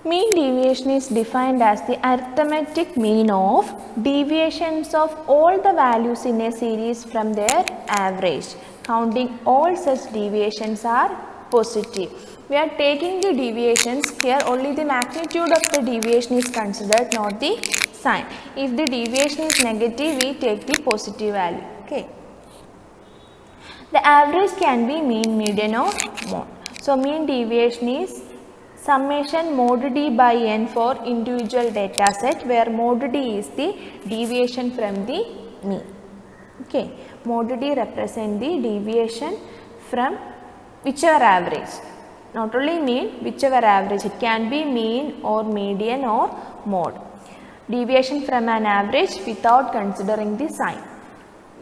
Mean deviation is defined as the arithmetic mean of deviations of all the values in a series from their average. Counting all such deviations are positive. We are taking the deviations here, only the magnitude of the deviation is considered, not the sign. If the deviation is negative, we take the positive value. Okay. The average can be mean, median or mode. So, mean deviation is summation mod d by n for individual data set, where mod d is the deviation from the mean. Okay. Mod d represent the deviation from whichever average, not only mean, whichever average. It can be mean or median or mode. Deviation from an average without considering the sign.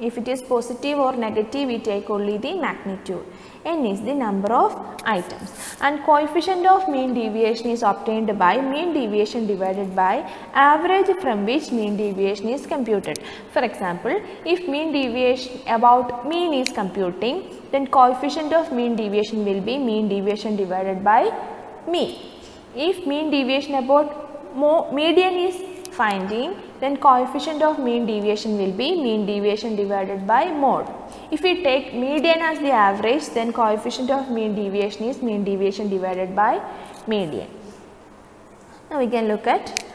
If it is positive or negative, we take only the magnitude. N is the number of items, and coefficient of mean deviation is obtained by mean deviation divided by average from which mean deviation is computed. For example, if mean deviation about mean is computing, then coefficient of mean deviation will be mean deviation divided by mean. If mean deviation about median is finding, then coefficient of mean deviation will be mean deviation divided by mode. If we take median as the average, then coefficient of mean deviation is mean deviation divided by median. Now we can look at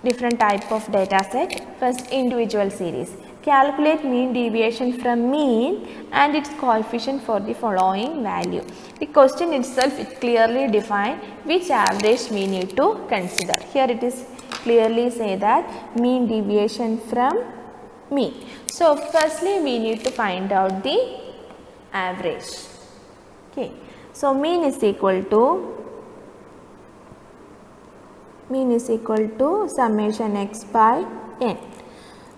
different type of data set. First, individual series. Calculate mean deviation from mean and its coefficient for the following value. The question itself, it clearly define which average we need to consider. Here it is clearly say that mean deviation from mean. So, firstly we need to find out the average. Okay. So, mean is equal to summation x by n.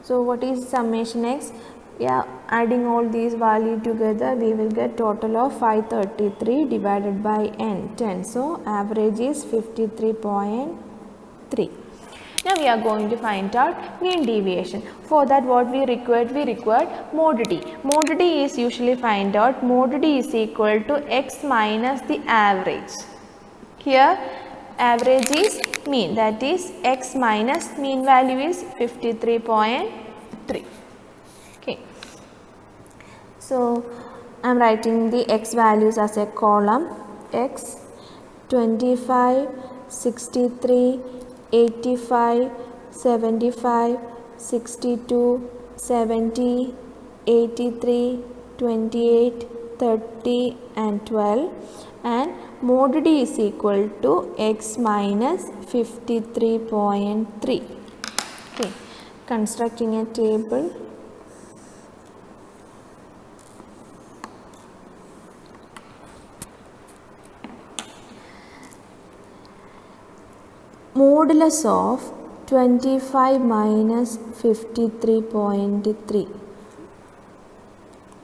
So, what is summation x? Yeah, adding all these values together, we will get total of 533 divided by n, 10. So, average is 53.3. Now, we are going to find out mean deviation. For that, what we required mod d. Mod d is usually find out mod d is equal to x minus the average. Here, average is mean, that is x minus mean value is 53.3. Okay. So, I am writing the x values as a column: x, 25, 63, 85, 75, 62, 70, 83, 28, 30 and 12, and mod d is equal to x minus 53.3. Okay. Constructing a table. Modulus of 25 minus 53.3.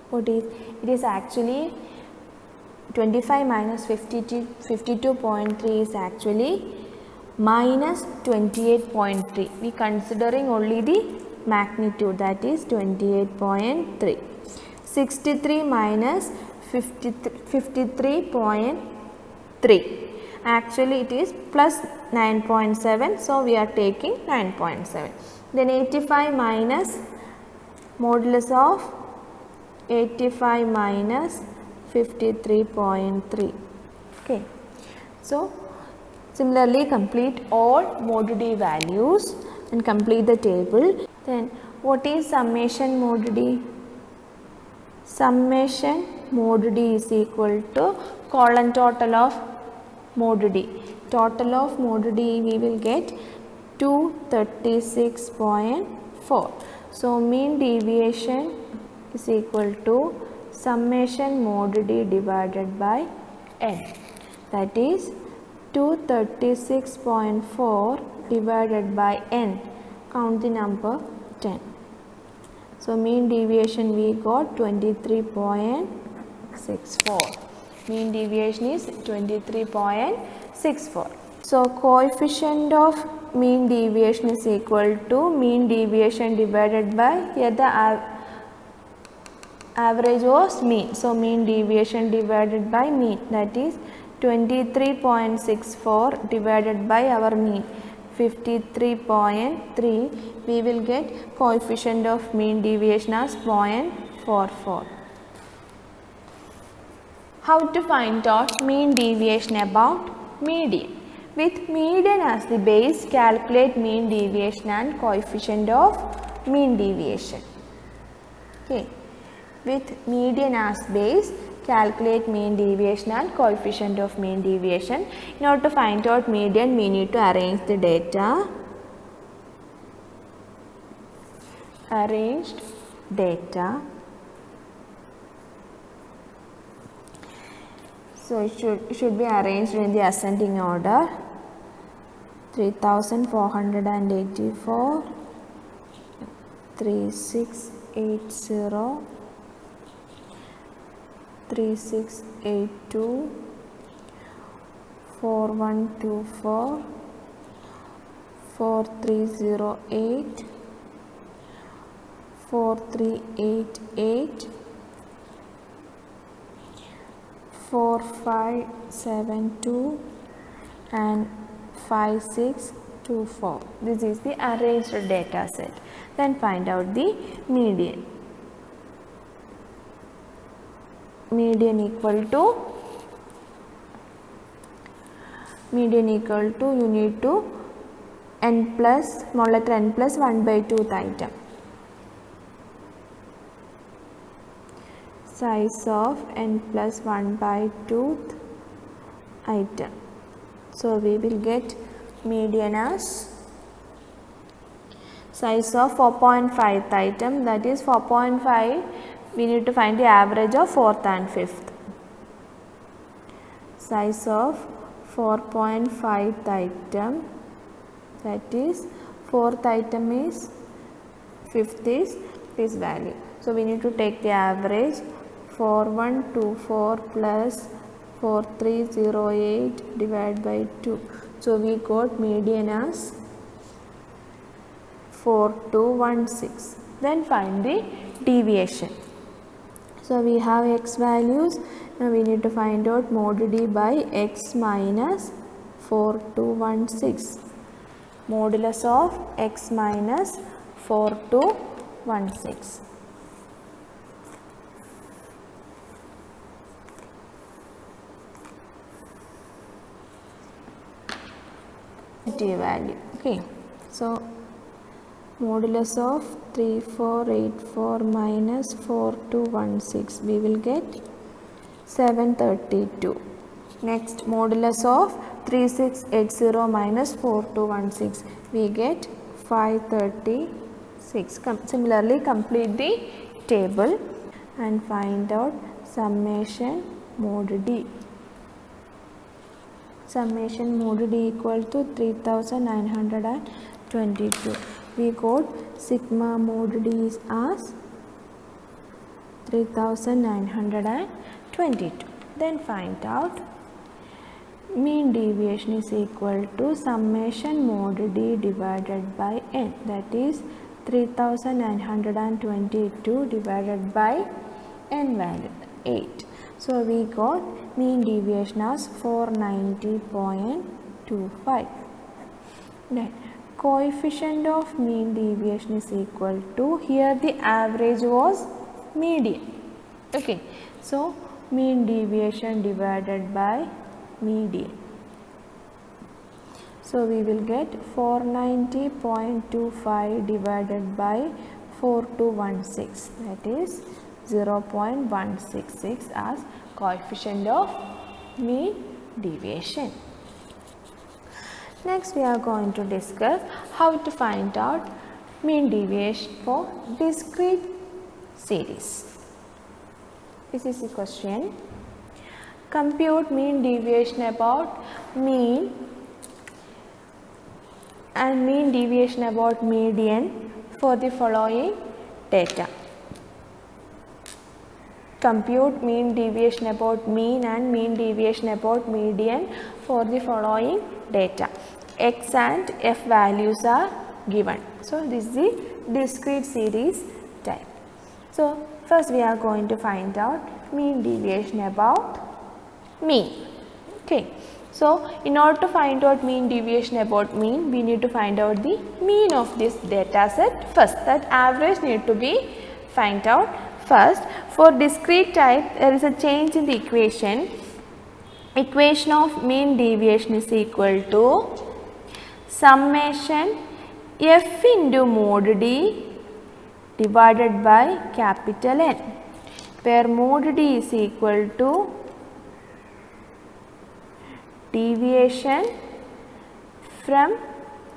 What is? It is actually 25 minus 52.3 is actually minus 28.3. We considering only the magnitude, that is 28.3. 63 minus 53.3. Actually it is plus 9.7, so we are taking 9.7. Then 85 minus modulus of 85 minus 53.3. Okay. So, similarly complete all mod d values and complete the table. Then what is summation mod d? Summation mod d is equal to column total of mod d. Total of mod d we will get 236.4. So, mean deviation is equal to summation mod d divided by n, that is 236.4 divided by n. Count the number 10. So, mean deviation we got 23.64. Mean deviation is 23.64. So, coefficient of mean deviation is equal to mean deviation divided by, here the average was mean. So, mean deviation divided by mean, that is 23.64 divided by our mean 53.3, we will get coefficient of mean deviation as 0.44. How to find out mean deviation about median? With median as the base, calculate mean deviation and coefficient of mean deviation. Okay. With median as base, calculate mean deviation and coefficient of mean deviation. In order to find out median, we need to arrange the data. Arranged data. So it should be arranged in the ascending order. 3484, 3680, 3682, 4124, 4308, 4388, 4572 and 5624. This is the arranged data set. Then find out the median. Median equal to you need to n plus small letter n plus 1 by 2th item. Size of n plus 1 by 2th item. So we will get median as size of 4.5th item, that is 4.5. We need to find the average of 4th and 5th. Size of 4.5th item, that is 4th item is 5th is this value. So we need to take the average 4124 plus 4308 divided by 2. So we got median as 4216. Then find the deviation. So we have x values. Now we need to find out mod d by x minus 4216. Modulus of x minus 4216. Value. Okay, so modulus of 3484 minus 4216, we will get 732. Next, modulus of 3680 minus 4216, we get 536. Similarly, complete the table and find out summation mod d. Summation mod d equal to 3922. We got sigma mod d is as 3922. Then find out mean deviation is equal to summation mod d divided by n, that is 3922 divided by n value 8. So we got mean deviation as 490.25. Then coefficient of mean deviation is equal to, here the average was median. Okay, so mean deviation divided by median. So we will get 490.25 divided by 4216, that is 0.166 as coefficient of mean deviation. Next we are going to discuss how to find out mean deviation for discrete series. This is the question. Compute mean deviation about mean and mean deviation about median for the following data. Compute mean deviation about mean and mean deviation about median for the following data. X and f values are given. So this is the discrete series type. So first we are going to find out mean deviation about mean. Okay. Okay. So in order to find out mean deviation about mean, we need to find out the mean of this data set first. That average need to be find out first. For discrete type, there is a change in the equation. Equation of mean deviation is equal to summation f into mod d divided by capital N, where mod d is equal to deviation from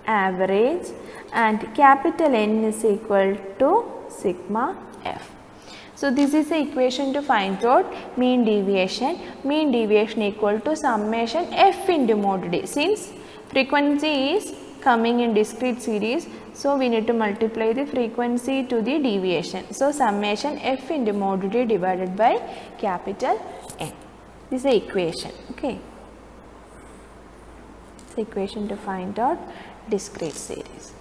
average and capital N is equal to sigma f. So this is the equation to find out mean deviation. Mean deviation equal to summation f into mod d. Since frequency is coming in discrete series, so we need to multiply the frequency to the deviation. So summation f into mod d divided by capital N. This is the equation. Okay. The equation to find out discrete series.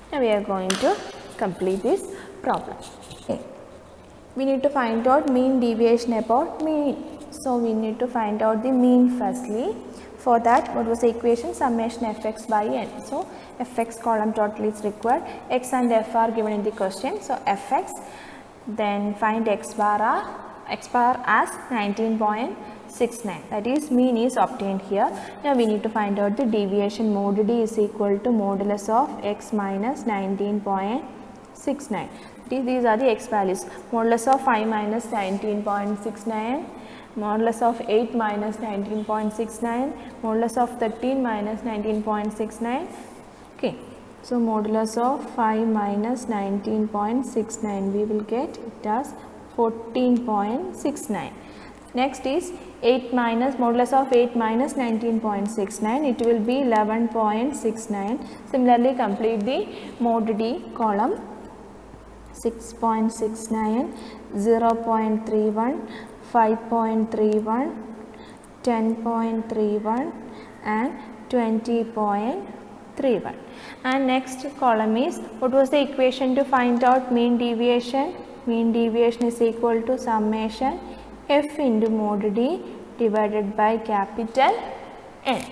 Now we are going to complete this problem. Okay. We need to find out mean deviation about mean. So we need to find out the mean firstly. For that, what was the equation? Summation fx by n. So fx column total is required. X and f are given in the question. So fx, then find x bar as 19.69, that is mean is obtained here. Now we need to find out the deviation. Mod d is equal to modulus of x minus 19.69. These are the x values. Modulus of 5 minus 19.69, modulus of 8 minus 19.69, modulus of 13 minus 19.69. Okay. So modulus of 5 minus 19.69, we will get it as 14.69. Next is 8 minus modulus of 8 minus 19.69, it will be 11.69. Similarly, complete the mod d column. 6.69, 0.31, 5.31, 10.31 and 20.31. And next column is, what was the equation to find out mean deviation? Mean deviation is equal to summation f into mod d divided by capital N.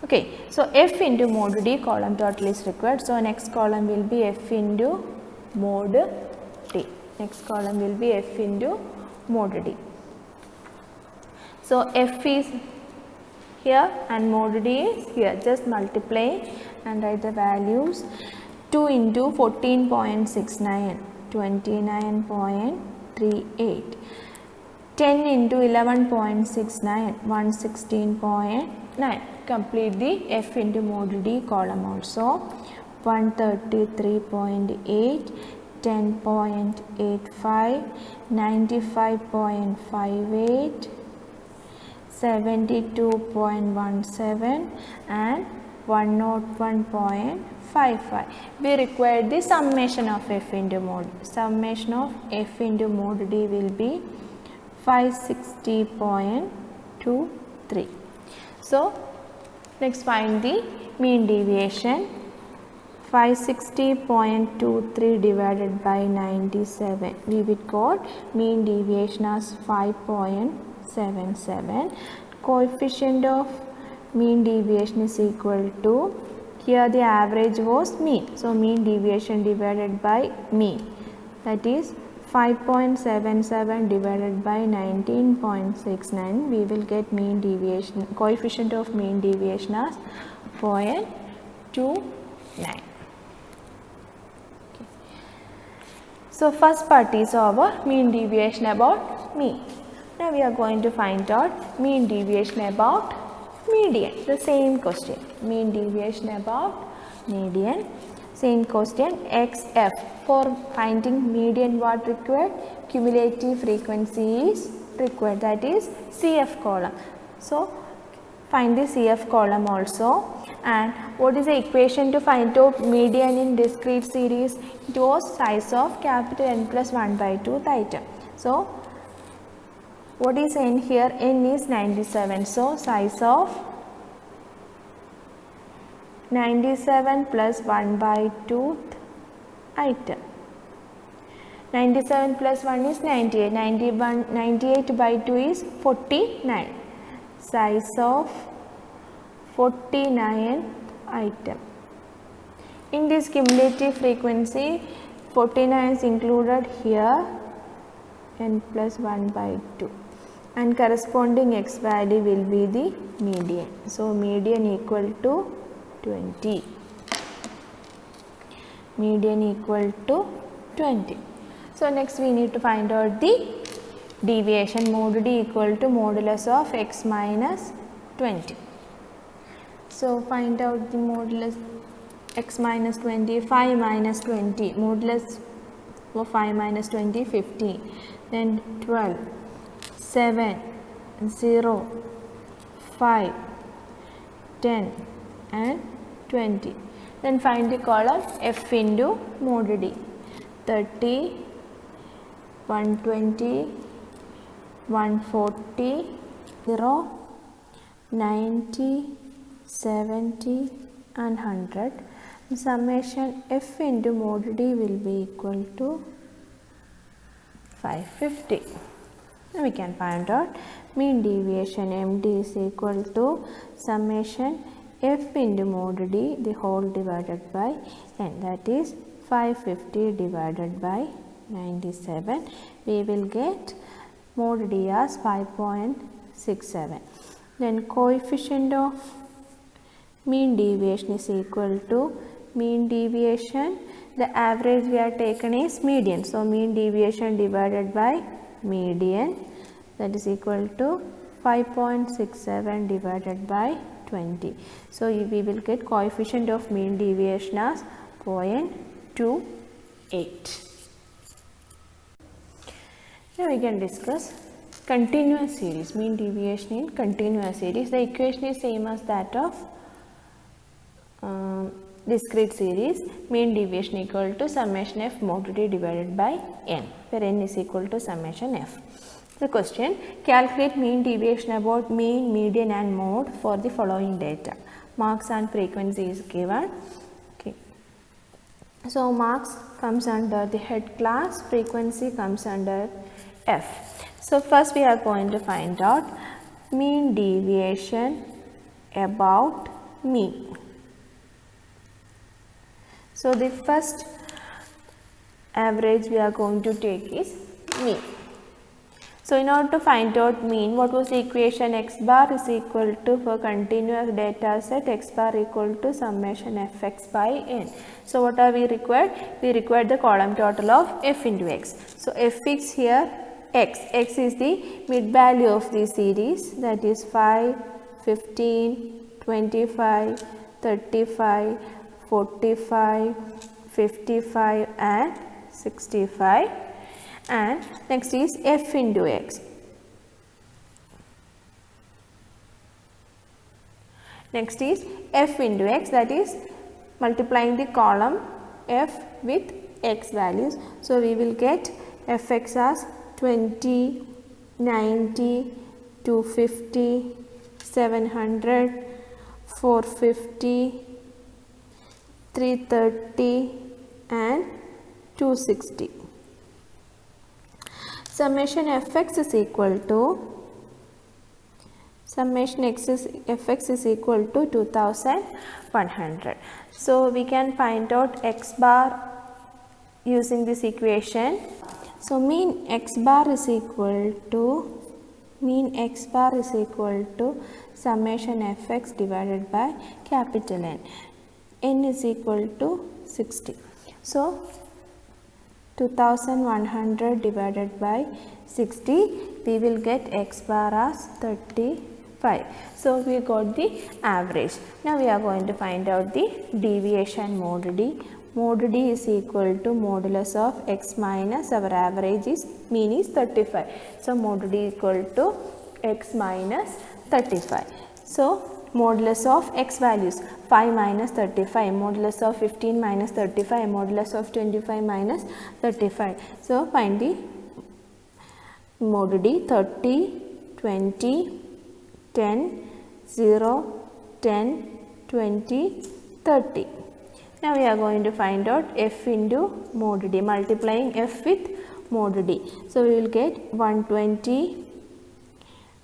Okay, so f into mod d column total is required. So next column will be f into mod d. Next column will be f into mod d. So f is here and mod d is here. Just multiply and write the values. 2 into 14.69, 29.38. 10 into 11.69, 116.9. Complete the f into mod d column also. 133.8, 10.85, 95.58, 72.17 and 101.55. We require the summation of f into mod. Summation of f into mod d will be 560.23. So next find the mean deviation. 560.23 divided by 97, we will got mean deviation as 5.77. Coefficient of mean deviation is equal to, here the average was mean, so mean deviation divided by mean, that is 5.77 divided by 19.69, we will get mean deviation, coefficient of mean deviation as 0.29. So first part is our mean deviation about mean. Now we are going to find out mean deviation about median. The same question. Mean deviation about median. Same question. XF. For finding median, what required? Cumulative frequency is required. That is CF column. So find the CF column also. And what is the equation to find out median in discrete series? It was size of capital N plus 1 by 2th item. So what is N here? N is 97. So size of 97 plus 1 by 2th item. 97 plus 1 is 98. 98 by 2 is 49. Size of 49th item. In this cumulative frequency, 49 is included here, n plus 1 by 2, and corresponding x value will be the median. So, median equal to 20. Median equal to 20. So, next we need to find out the deviation. Mod D equal to modulus of x minus 20. So, find out the modulus x minus 20, 5 minus 20, modulus of 5 minus 20, 15, then 12, 7, 0, 5, 10 and 20. Then find the column f into mod D. 30, 120, 140, 0, 90, 70 and 100. Summation f into mod D will be equal to 550. Now we can find out mean deviation MD is equal to summation f into mod D the whole divided by n, that is 550 divided by 97. We will get mod D as 5.67. Then coefficient of mean deviation is equal to mean deviation, the average we are taken is median. So, mean deviation divided by median, that is equal to 5.67 divided by 20. So, we will get coefficient of mean deviation as 0.28. Now, we can discuss continuous series, mean deviation in continuous series. The equation is same as that of discrete series. Mean deviation equal to summation f mod D divided by n, where n is equal to summation f. The question: calculate mean deviation about mean, median and mode for the following data. Marks and frequency is given. Okay. So, marks comes under the head class, frequency comes under f. So, first we are going to find out mean deviation about mean. So, the first average we are going to take is mean. So, in order to find out mean, what was the equation? X bar is equal to, for continuous data set, x bar equal to summation fx by n. So, what are we required? We required the column total of f into x. So, f is here x. X is the mid value of the series, that is 5, 15, 25, 35, 45, 55 and 65, and next is f into x. Next is f into x, that is multiplying the column f with x values. So, we will get fx as 20, 90, 250, 700, 450, 330 and 260. Summation fx is equal to, summation fx is equal to 2100. So, we can find out x bar using this equation. So, mean x bar is equal to summation fx divided by capital N. N is equal to 60. So, 2100 divided by 60, we will get x bar as 35. So, we got the average. Now, we are going to find out the deviation mod D. Mod D is equal to modulus of x minus our average is mean is 35. So, mod D equal to x minus 35. So, modulus of x values 5 minus 35, modulus of 15 minus 35, modulus of 25 minus 35. So, find the mod D 30, 20, 10, 0, 10, 20, 30. Now we are going to find out f into mod d, multiplying f with mod d. So we will get 120,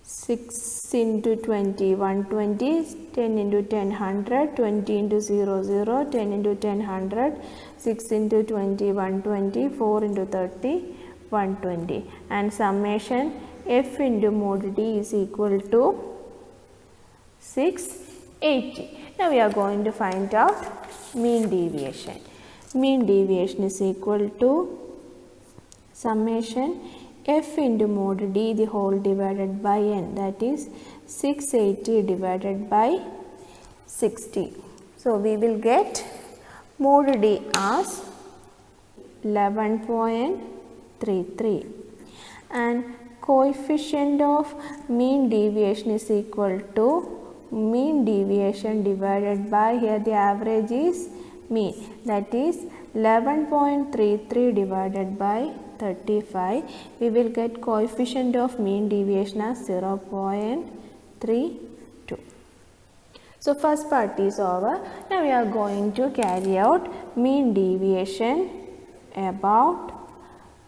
6 into 20, 120, 10 into 10, 100, 20 into 0, 0, 10 into 10, 100, 6 into 20, 120, 4 into 30, 120, and summation f into mod d is equal to 680. Now we are going to find out mean deviation. Mean deviation is equal to summation f into mod d the whole divided by n, that is 680 divided by 60. So we will get mod d as 11.33 and coefficient of mean deviation is equal to mean deviation divided by, here the average is mean, that is 11.33 divided by 35. We will get coefficient of mean deviation as 0.32. So first part is over. Now we are going to carry out mean deviation about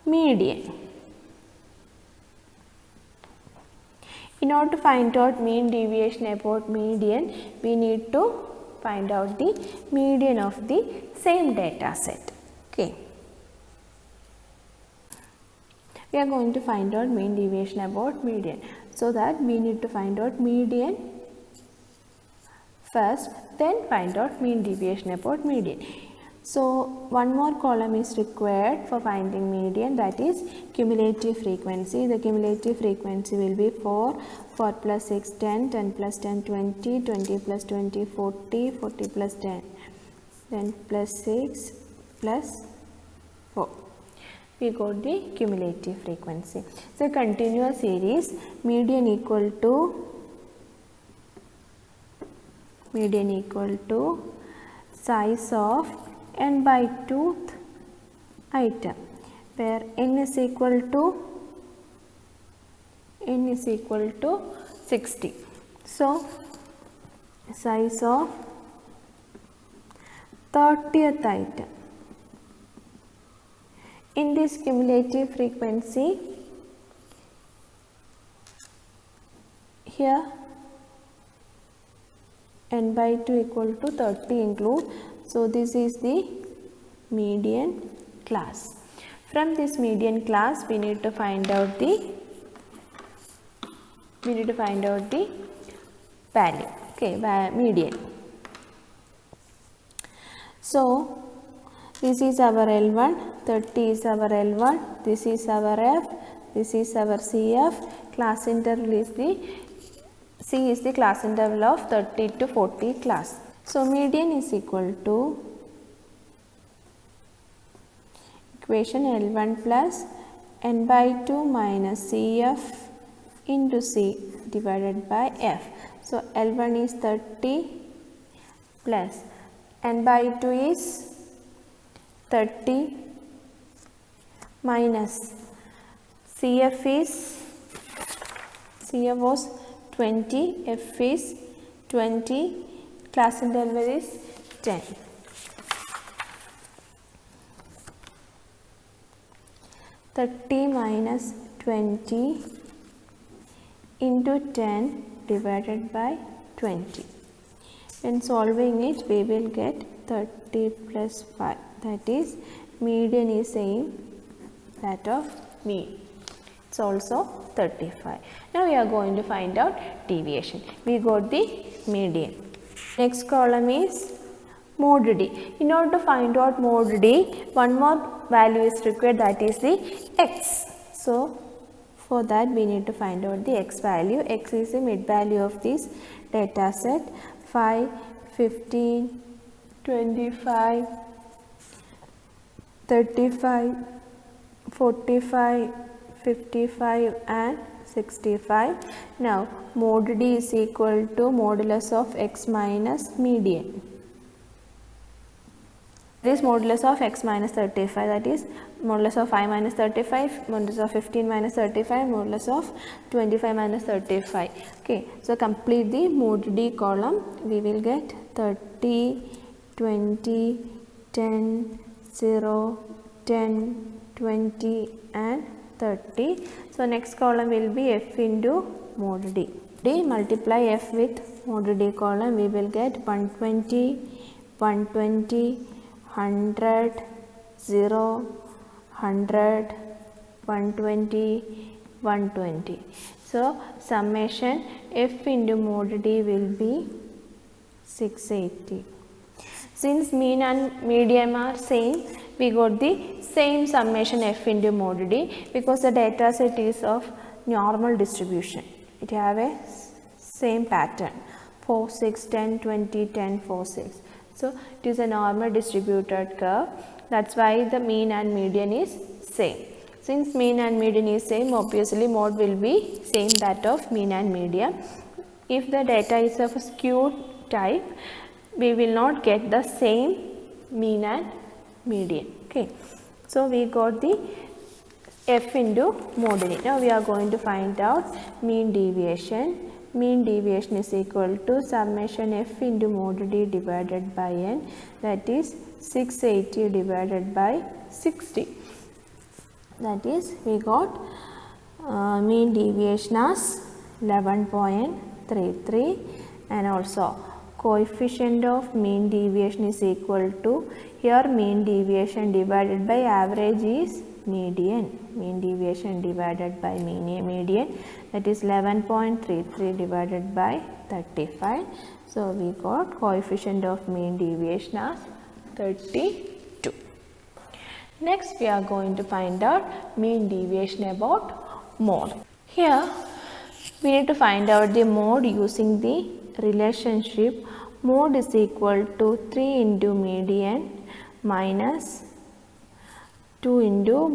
median. In order to find out mean deviation about median, we need to find out the median of the same data set. Okay. We are going to find out mean deviation about median. So that we need to find out median first, then find out mean deviation about median. So one more column is required for finding median, that is cumulative frequency. The cumulative frequency will be 4, 4 plus 6, 10, 10 plus 10, 20, 20 plus 20, 40, 40 plus 10, 10 plus 6 plus 4. We got the cumulative frequency. So continuous series, median equal to size of n by 2th item, where n is equal to 60. So size of 30th item. In this cumulative frequency, here n by 2 equal to 30 include. So this is the median class. From this median class, we need to find out the value. Okay, median. So this is our L1, 30 is our L1, this is our F, this is our CF. Class interval is the C is the class interval of 30 to 40 class. So median is equal to equation L1 plus n by 2 minus CF into C divided by F. So L1 is 30 plus n by 2 is 30 minus CF was 20, F is 20, class interval is 10. Minus 20 into 10 divided by 20. When solving it, we will get 30 plus 5. That is, median is same that of mean. It's also 35. Now we are going to find out deviation. We got the median. Next column is mod d. In order to find out mod d, one more value is required, that is the x. So for that we need to find out the x value. X is the mid value of this data set. 5, 15, 25, 35, 45, 55 and 65. Now mod d is equal to modulus of x minus median. This modulus of x minus 35, that is modulus of 5 minus 35, modulus of 15 minus 35, modulus of 25 minus 35. Okay, so complete the mod d column. We will get 30, 20, 10, 0, 10, 20 and 30. So next column will be f into mod d. Multiply f with mod d column, we will get 120, 120, 100, 0, 100, 120, 120. So summation f into mod d will be 680. Since mean and median are same, we got the same summation f into mod d because the data set is of normal distribution. It have a same pattern 4, 6, 10, 20, 10, 4, 6. So it is a normal distributed curve. That's why the mean and median is same. Since mean and median is same, obviously mode will be same that of mean and median. If the data is of a skewed type, we will not get the same mean and median. Okay, so we got the f into mod d. Now we are going to find out mean deviation. Mean deviation is equal to summation f into mod d divided by n, that is 680 divided by 60. That is, we got mean deviation as 11.33 and also coefficient of mean deviation is equal to, here mean deviation divided by average is median. Mean deviation divided by median, that is 11.33 divided by 35. So we got coefficient of mean deviation as 32. Next we are going to find out mean deviation about mode. Here we need to find out the mode using the relationship mode is equal to 3 into median minus 2 into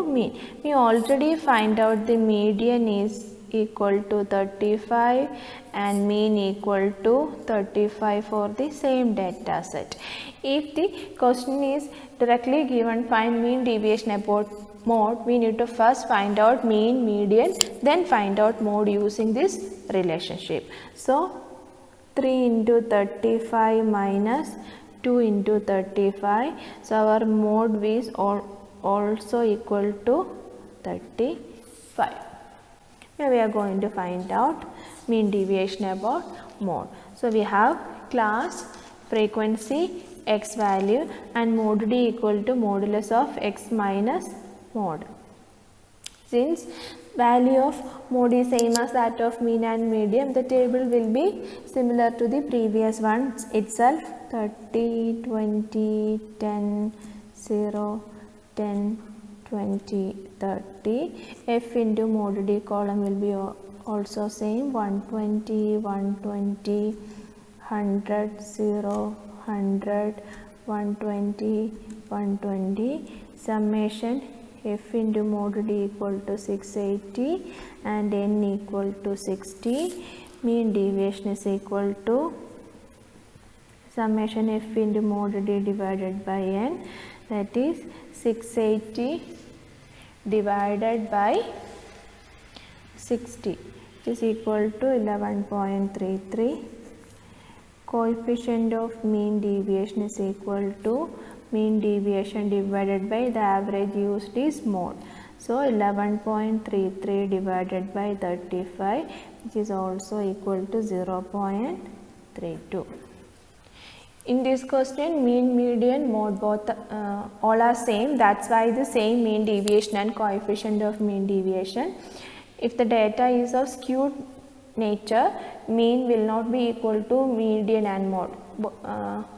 mean. We already find out the median is equal to 35 and mean equal to 35 for the same data set. If the question is directly given find mean deviation about mode, we need to first find out mean, median, then find out mode using this relationship. So 3 into 35 minus 2 into 35. So our mode is also equal to 35. Now we are going to find out mean deviation about mode. So we have class, frequency, x value and mode d equal to modulus of x minus mode. Since value of mode is same as that of mean and median, the table will be similar to the previous one itself, 30, 20, 10, 0, 10, 20, 30. F into mode d column will be also same, 120, 120, 100, 0, 100, 120, 120. Summation f into mode d equal to 680 and n equal to 60. Mean deviation is equal to summation f into mode d divided by n, that is 680 divided by 60 is equal to 11.33. Coefficient of mean deviation is equal to mean deviation divided by the average used is mode. So 11.33 divided by 35, which is also equal to 0.32. In this question, mean, median, mode both all are same. That's why the same mean deviation and coefficient of mean deviation. If the data is of skewed nature, mean will not be equal to median and mode.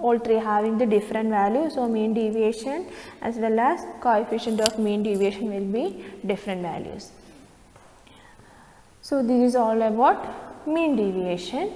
All three having the different values, so mean deviation as well as coefficient of mean deviation will be different values. So this is all about mean deviation.